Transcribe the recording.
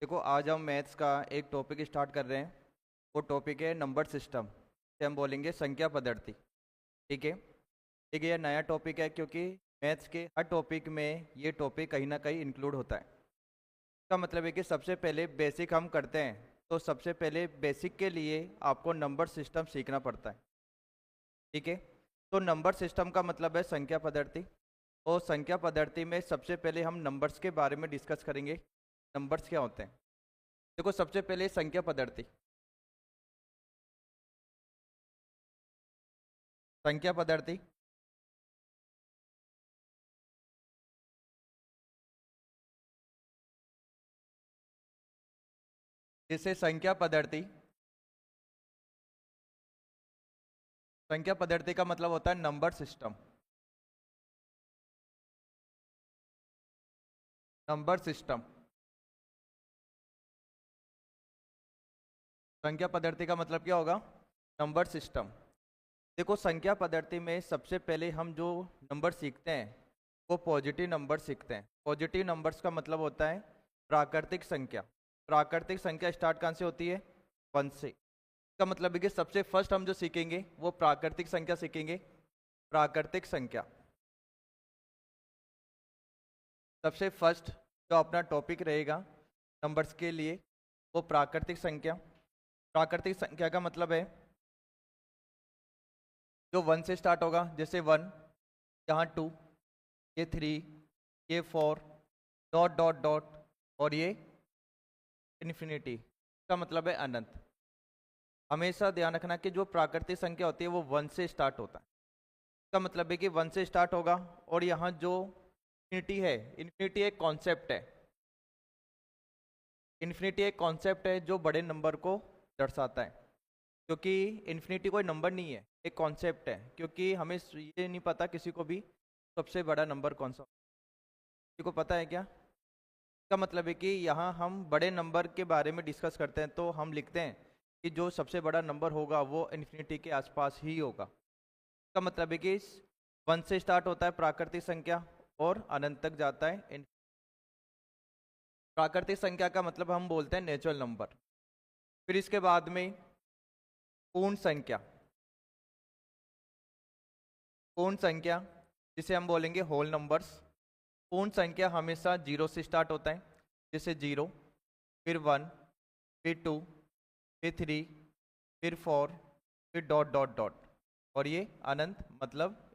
देखो, आज हम मैथ्स का एक टॉपिक स्टार्ट कर रहे हैं। वो टॉपिक है नंबर सिस्टम, से हम बोलेंगे संख्या पद्धति। ठीक है। ठीक है, ये नया टॉपिक है क्योंकि मैथ्स के हर टॉपिक में ये टॉपिक कहीं ना कहीं इंक्लूड होता है। इसका मतलब है कि सबसे पहले बेसिक हम करते हैं, तो सबसे पहले बेसिक के लिए आपको नंबर सिस्टम सीखना पड़ता है। ठीक है। तो नंबर सिस्टम का मतलब है संख्या पद्धति। और संख्या पद्धति में सबसे पहले हम नंबर्स के बारे में डिस्कस करेंगे। नंबर्स क्या होते हैं? देखो, सबसे पहले संख्या पद्धति। संख्या पद्धति जिसे संख्या पद्धति का मतलब होता है नंबर सिस्टम। Number system. संख्या पद्धति का मतलब क्या होगा? Number system. देखो, संख्या पद्धति में सबसे पहले हम जो नंबर सीखते हैं वो पॉजिटिव नंबर सीखते हैं। पॉजिटिव नंबर्स का मतलब होता है प्राकृतिक संख्या। प्राकृतिक संख्या स्टार्ट कहाँ से होती है? 1 से। इसका मतलब है कि सबसे फर्स्ट हम जो सीखेंगे वो प्राकृतिक संख्या सीखेंगे। प्राकृतिक संख्या सबसे फर्स्ट जो अपना टॉपिक रहेगा नंबर्स के लिए, वो प्राकृतिक संख्या। प्राकृतिक संख्या का मतलब है जो 1 से स्टार्ट होगा, जैसे 1, यहाँ 2, ये 3, ये 4, डॉट डॉट डॉट, और ये इन्फिनिटी। का मतलब है अनंत। हमेशा ध्यान रखना कि जो प्राकृतिक संख्या होती है वो 1 से स्टार्ट होता है। इसका मतलब है कि 1 से स्टार्ट होगा, और यहाँ जो इन्फिनिटी है, इन्फिनिटी एक कॉन्सेप्ट है। इन्फिनिटी एक कॉन्सेप्ट है जो बड़े नंबर को दर्शाता है। क्योंकि इन्फिनिटी कोई नंबर नहीं है, एक कॉन्सेप्ट है। क्योंकि हमें ये नहीं पता किसी को भी सबसे बड़ा नंबर कौन सा। किसी को पता है क्या? इसका मतलब है कि यहाँ हम बड़े नंबर के बारे में डिस्कस करते हैं तो हम लिखते हैं कि जो सबसे बड़ा नंबर होगा वो इन्फिनिटी के आसपास ही होगा। इसका मतलब है कि 1 से स्टार्ट होता है प्राकृतिक संख्या और अनंत तक जाता है। प्राकृतिक संख्या का मतलब हम बोलते हैं नेचुरल नंबर। फिर इसके बाद में पूर्ण संख्या। पूर्ण संख्या जिसे हम बोलेंगे होल नंबर्स। पूर्ण संख्या हमेशा 0 से स्टार्ट होता है, जैसे 0, फिर 1, फिर 2, फिर 3, फिर 4, फिर डॉट डॉट डॉट, और ये अनंत मतलब